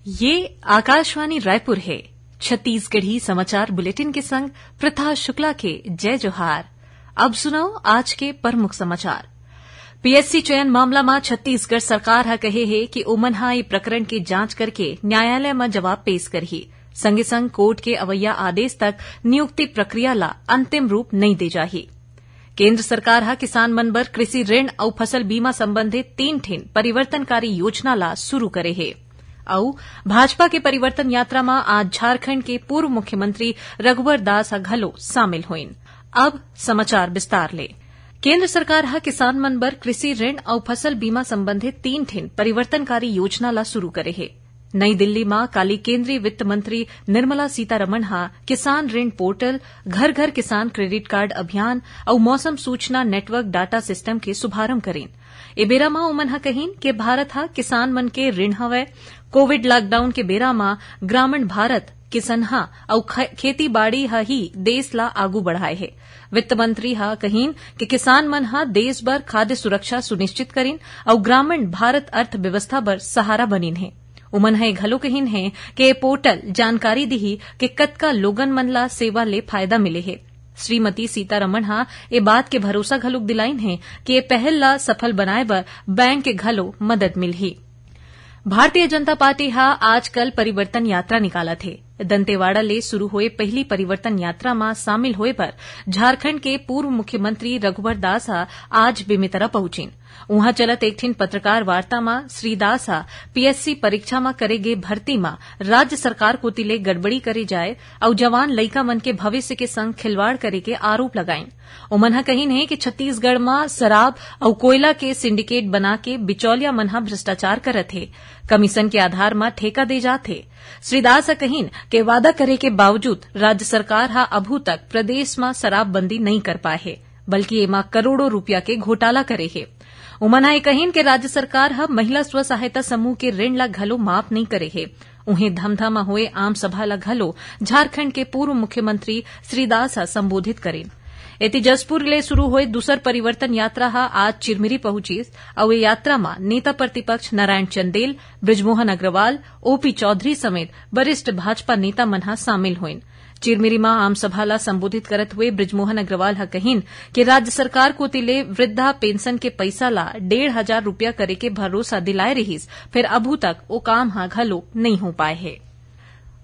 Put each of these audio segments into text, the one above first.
ये आकाशवाणी रायपुर है। छत्तीसगढ़ी समाचार बुलेटिन के संग प्रथा शुक्ला के जय जोहार। अब सुनो आज के प्रमुख समाचार। पीएससी चयन मामला में छत्तीसगढ़ सरकार हा कहे है कि ओमन हा ई प्रकरण के जांच करके न्यायालय में जवाब पेश करही। संगे संग कोर्ट के अवैया आदेश तक नियुक्ति प्रक्रिया ला अंतिम रूप नहीं दे जाही। केंद्र सरकार हा किसान मन बर कृषि ऋण और फसल बीमा संबंधित 3 ठिन परिवर्तनकारी योजना ला शुरू करे है। और भाजपा के परिवर्तन यात्रा में आज झारखंड के पूर्व मुख्यमंत्री रघुवर दास घलो शामिल हुईन। अब समाचार विस्तार ले। केंद्र सरकार हा किसान मन बर कृषि ऋण और फसल बीमा संबंधित 3 ठिन परिवर्तनकारी योजना ला शुरू करे है। नई दिल्ली में काली केंद्रीय वित्त मंत्री निर्मला सीतारमण हा किसान ऋण पोर्टल, घर घर किसान क्रेडिट कार्ड अभियान और मौसम सूचना नेटवर्क डाटा सिस्टम के शुभारंभ करेन। ए बेरा में ओमन हा कहीन कि भारत हा किसान मन के ऋण हवय। कोविड लॉकडाउन के बेरा में ग्रामीण भारत किसनहा और खेती बाड़ी हा ही देश ला आगू बढ़ाए है। वित्त मंत्री हा कहीन कि किसान मन हा देश भर खाद्य सुरक्षा सुनिश्चित करीन और ग्रामीण भारत अर्थव्यवस्था बर सहारा बनीन है। उमन है घलो कहीन है कि ये पोर्टल जानकारी दिही कि कतका लोगन मन ला सेवा ले फायदा मिले है। श्रीमती सीतारमण हा ये बात के भरोसा घलोक दिलाइन है कि ये पहल ला सफल बनाए बर बैंक के घलो मदद मिलही। भारतीय जनता पार्टी हा आजकल परिवर्तन यात्रा निकालत है। दंतेवाड़ा ले शुरू हुए पहली परिवर्तन यात्रा में शामिल होए पर झारखंड के पूर्व मुख्यमंत्री रघुवर दास आज बेमेतरा पहुंचिन। वहां चलत एक ठिन पत्रकार वार्ता में श्री दास पीएससी परीक्षा में करेगे भर्ती में राज्य सरकार को तिले गड़बड़ी करे जाए और जवान लइका मन के भविष्य के संग खिलवाड़ करे के आरोप लगाइन। उमन कहीन है कि छत्तीसगढ़ में शराब और कोयला के सिंडिकेट बना के बिचौलिया मन भ्रष्टाचार करत है। कमीशन के आधार में ठेका दे जाते। श्री दास कहीन के वादा करे के बावजूद राज्य सरकार हा अभू तक प्रदेश में शराबबंदी नहीं कर पाए है, बल्कि एमा करोड़ों रुपया के घोटाला करे है। उमन कहीन के राज्य सरकार हा महिला स्व सहायता समूह के ऋण ला घलो माफ नहीं करे है। उन्हें धमधा हुए आम सभा ला घलो झारखंड के पूर्व मुख्यमंत्री श्री दास संबोधित करें। एति जसपुर ले शुरू हुए दूसर परिवर्तन यात्रा हा आज चिरमिरी पहुंची और यात्रा में नेता प्रतिपक्ष नारायण चंदेल, बृजमोहन अग्रवाल, ओपी चौधरी समेत वरिष्ठ भाजपा नेता मन शामिल हुईन। चिरमिरी में आम सभा ला संबोधित करत हुए बृजमोहन अग्रवाल हा कहीन कि राज्य सरकार को तिले वृद्धा पेंशन के पैसा ला 1,500 रुपया करे के भरोसा दिलाए रहीस, फिर अभू तक वो काम हा घलो नहीं हो पाए है।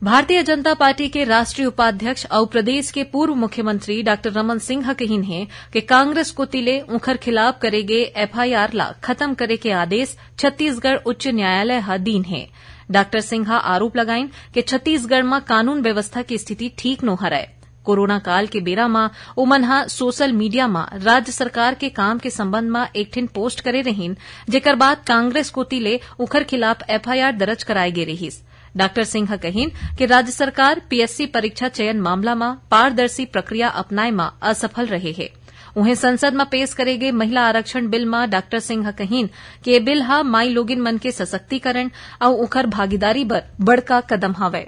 भारतीय जनता पार्टी के राष्ट्रीय उपाध्यक्ष और प्रदेश के पूर्व मुख्यमंत्री डॉ रमन सिंह कहीन है कि कांग्रेस को तिले उखर खिलाफ करेगे एफआईआर ला खत्म करे के आदेश छत्तीसगढ़ उच्च न्यायालय हा दीन है। डॉ सिंह आरोप लगाइन कि छत्तीसगढ़ में कानून व्यवस्था की स्थिति ठीक न हरय। कोरोना काल के बेरा में उमन सोशल मीडिया में राज्य सरकार के काम के संबंध में एक ठिन पोस्ट करे रहीन, जेकर बाद कांग्रेस को तिले उखर खिलाफ एफआईआर दर्ज कराए गे रहीस। डॉ सिंह कहीन कि राज्य सरकार पीएससी परीक्षा चयन मामला में पारदर्शी प्रक्रिया अपनाए में असफल रहे है। उन्हें संसद में पेश करेगे महिला आरक्षण बिल में डॉ सिंह कहीन कि ये बिल हा माई लोगिन मन के सशक्तिकरण और उखर भागीदारी बर बड़का कदम हवय।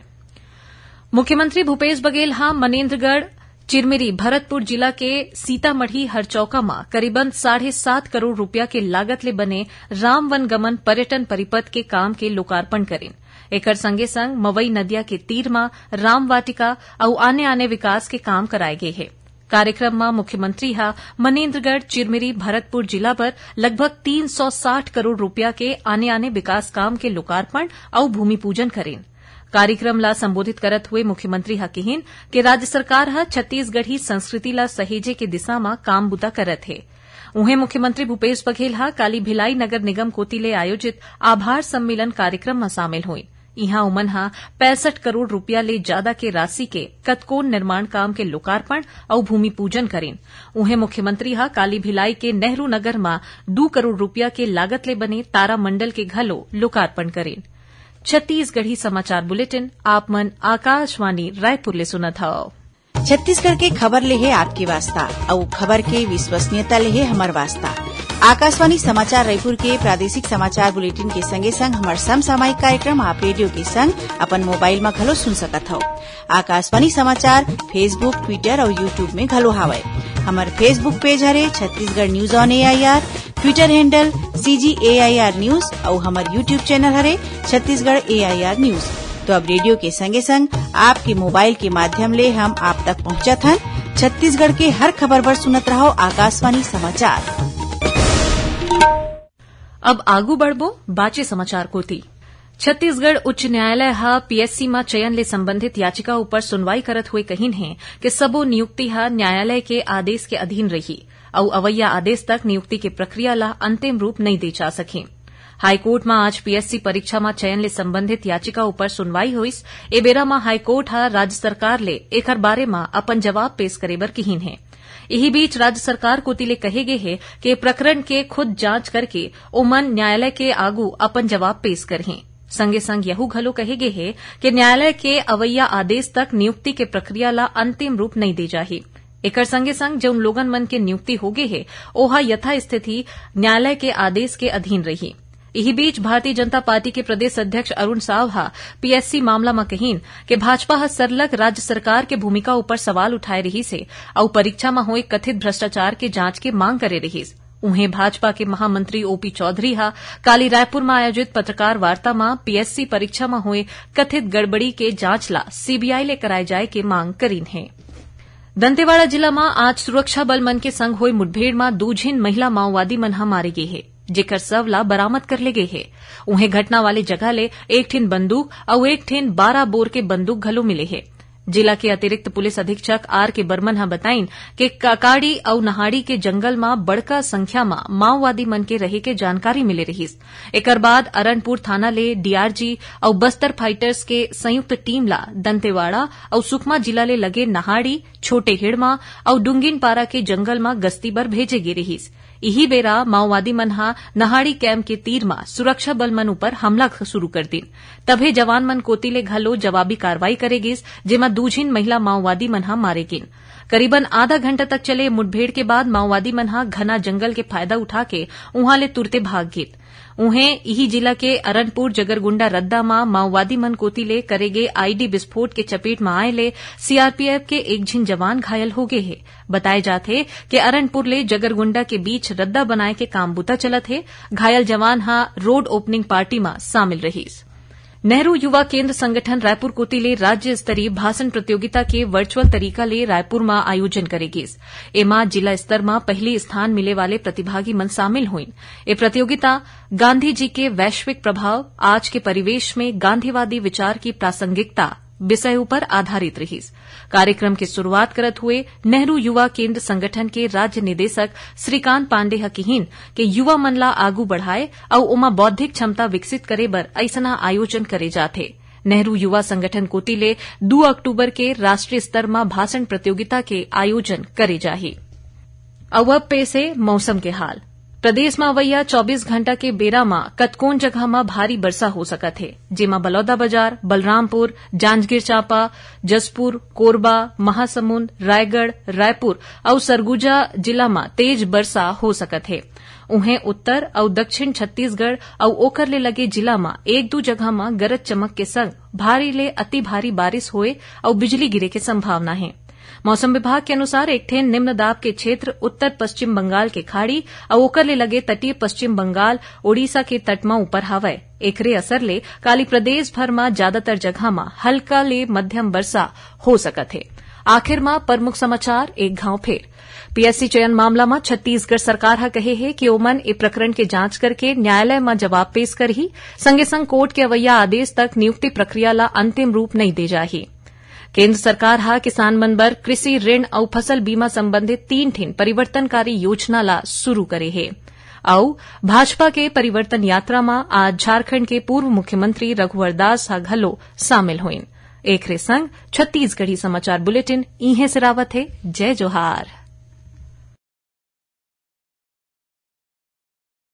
मुख्यमंत्री भूपेश बघेल हा मनेन्द्रगढ़, चिरमिरी, भरतपुर जिला के सीतामढ़ी हरचौका में करीबन 7.5 करोड़ रुपया के लागत ले बने राम वन गमन पर्यटन परिपथ के काम के लोकार्पण करें। एकर संगे संग मवई नदिया के तीर में राम वाटिका और आने विकास के काम कराए गए हैं। कार्यक्रम में मुख्यमंत्री हा मनेन्द्रगढ़, चिरमिरी, भरतपुर जिला पर लगभग 360 करोड़ रुपया के आने विकास काम के लोकार्पण और भूमि पूजन करें। कार्यक्रम ला संबोधित करत हुए मुख्यमंत्री हा कहीन कि राज्य सरकार हा छत्तीसगढ़ी संस्कृति ला सहेजे के दिशा में काम बुता करत है। उन्हें मुख्यमंत्री भूपेश बघेल हा काली भिलाई नगर निगम कोतिले आयोजित आभार सम्मेलन कार्यक्रम में शामिल हुई। इहां उमन 65 करोड़ रुपया ले ज्यादा के राशि के कतकोन निर्माण काम के लोकार्पण और भूमि पूजन करें। उन्हें मुख्यमंत्री काली भिलाई के नेहरू नगर में 2 करोड़ रुपया के लागत ले बने तारा मंडल के घलो लोकार्पण करें। छत्तीसगढ़ी समाचार बुलेटिन आप मन आकाशवाणी रायपुर ले सुनत हव। छत्तीसगढ़ के खबर ले है आपके वास्ता और खबर के विश्वसनीयता ले है हमार वास्ता। आकाशवाणी समाचार रायपुर के प्रादेशिक समाचार बुलेटिन के संगे संग हमार समसामयिक कार्यक्रम आप रेडियो के संग अपन मोबाइल में घलो सुन सकत हव। आकाशवाणी समाचार फेसबुक, ट्विटर और यूट्यूब में घलो हावय। हमार फेसबुक पेज हरे Chhattisgarh news on AIR, Twitter handle CGAIR news और हमार यूट्यूब चैनल हरे छत्तीसगढ़ AIR न्यूज। तो अब रेडियो के संगे संग आपके मोबाइल के माध्यम ले हम आप तक पहुंचत हन। छत्तीसगढ़ के हर खबर पर सुनत रहो आकाशवाणी समाचार। अब आगू बढ़बो बाचे समाचार कोती। छत्तीसगढ़ उच्च न्यायालय PSC में चयन ले संबंधित याचिका ऊपर सुनवाई करत हुए कहिन है कि सबो नियुक्ति न्यायालय के आदेश के अधीन रही और अवैया आदेश तक नियुक्ति के प्रक्रिया ला अंतिम रूप नहीं दे जा सके। हाईकोर्ट में आज PSC परीक्षा में चयन ले संबंधित याचिका ऊपर सुनवाई हुईस। ए बेरा में हाईकोर्ट राज्य सरकार ले एकर बारे में अपन जवाब पेश करे बर कहिन है। यही बीच राज्य सरकार कोती ले कहे गे है कि प्रकरण के खुद जांच करके ओमन न्यायालय के आगू अपन जवाब पेश करही। संगे संग यहू घलो कहे गे है कि न्यायालय के अवैया आदेश तक नियुक्ति के प्रक्रिया ला अंतिम रूप नहीं दे जाही। एकर संगे संग जौन लोगन मन के नियुक्ति होगे है ओहा यथास्थिति न्यायालय के आदेश के अधीन रही। यही बीच भारतीय जनता पार्टी के प्रदेश अध्यक्ष अरुण साव PSC मामला में कहीन कि भाजपा सरलग राज्य सरकार के भूमिका ऊपर सवाल उठाए रही से और परीक्षा में हुए कथित भ्रष्टाचार के जांच के मांग करे रही। उन्हें भाजपा के महामंत्री OP चौधरी काली रायपुर में आयोजित पत्रकार वार्ता में PSC परीक्षा में हुए कथित गड़बड़ी के जांच ला CBI ले कराए जाए के मांग करीन है। दंतेवाड़ा जिला में आज सुरक्षा बल मन के संग हुई मुठभेड़ में 2 झिन महिला माओवादी मन मारे गए है, जेकर शव ला बरामद कर ले गए है। उन्हें घटना वाले जगह ले 1 ठिन बंदूक और 1 ठिन 12 बोर के बंदूक घलो मिले है। जिला के अतिरिक्त पुलिस अधीक्षक RK बर्मन बताइन कि काकाड़ी और नहाड़ी के जंगल में बड़का संख्या में माओवादी मन के रहे के जानकारी मिले रहीस। एकर बाद अरनपुर थाना ले DRG और बस्तर फाइटर्स के संयुक्त टीम ला दंतेवाड़ा और सुकमा जिला ले लगे नहाड़ी, छोटे हिड़मा और डुंगिनपारा के जंगल में गश्ती बर भेजे गे रहीस। यही बेरा माओवादी मन नहाड़ी कैंप के तीर में सुरक्षा बल मन ऊपर हमला शुरू कर दिन। तभे जवान मन कोती ले घलो जवाबी कार्रवाई करे गिस, जेमा 2 झिन महिला माओवादी मन मारे गिन। करीबन आधा घंटा तक चले मुठभेड़ के बाद माओवादी मन घना जंगल के फायदा उठा के उहां ले तुरते भाग गिन। उन्हें यही जिला के अरनपुर जगरगुंडा रद्दा में माओवादी मन कोती ले करेगे ID विस्फोट के चपेट में आए ले CRPF के 1 झिन जवान घायल हो गए है। बताए जाते कि अरनपुर ले जगरगुंडा के बीच रद्दा बनाए के काम बुता चलत है। घायल जवान रोड ओपनिंग पार्टी में शामिल रहीस। नेहरू युवा केंद्र संगठन रायपुर कोती ले राज्य स्तरीय भाषण प्रतियोगिता के वर्चुअल तरीका ले रायपुर में आयोजन करेगी। एमा जिला स्तर में पहली स्थान मिले वाले प्रतिभागी मन शामिल हुई। ये प्रतियोगिता गांधी जी के वैश्विक प्रभाव, आज के परिवेश में गांधीवादी विचार की प्रासंगिकता विषय ऊपर आधारित रही। कार्यक्रम की शुरुआत करत हुए नेहरू युवा केंद्र संगठन के राज्य निदेशक श्रीकांत पांडे कहिन कि युवा मन ला आगू बढ़ाए और उमा बौद्धिक क्षमता विकसित करे बर ऐसना आयोजन करे जाथे। नेहरू युवा संगठन कोती ले 2 अक्टूबर के राष्ट्रीय स्तर में भाषण प्रतियोगिता के आयोजन करे जाही। अब पेश है मौसम के हाल। प्रदेश में अवैया 24 घंटा के बेरा में कतकोन जगह में भारी वर्षा हो सकत है, जेमा बलौदाबाजार, बलरामपुर, जांजगीर चांपा, जसपुर, कोरबा, महासमुंद, रायगढ़, रायपुर और सरगुजा जिला में तेज वर्षा हो सकत है। उन्हें उत्तर और दक्षिण छत्तीसगढ़ और ओकर ले लगे जिला में 1-2 जगह में गरज चमक के संग भारी ले अति भारी बारिश होए और बिजली गिरे के संभावना है। मौसम विभाग के अनुसार एक ठेन निम्न दाब के क्षेत्र उत्तर पश्चिम बंगाल के खाड़ी और ओकर ले लगे तटीय पश्चिम बंगाल, ओडिशा के तट में ऊपर हवय। एकरे असर ले काली प्रदेश भर में ज्यादातर जगह में हल्का ले मध्यम वर्षा हो सकत है। आखिर में प्रमुख समाचार एक घाव फेर। PSC चयन मामला में छत्तीसगढ़ सरकार कहे है कि ओमन ए प्रकरण के जांच करके न्यायालय में जवाब पेश करही। संगे संग कोर्ट के अवैया आदेश तक नियुक्ति प्रक्रिया ला अंतिम रूप नहीं दे जाही। केंद्र सरकार किसान मन बर कृषि ऋण और फसल बीमा संबंधित 3 ठिन परिवर्तनकारी योजना ला शुरू करे है। और भाजपा के परिवर्तन यात्रा में आज झारखंड के पूर्व मुख्यमंत्री रघुवर दास घलो शामिल हुईन। एकरे संग छत्तीसगढ़ी समाचार बुलेटिन इहे से रावत है। जय जोहार।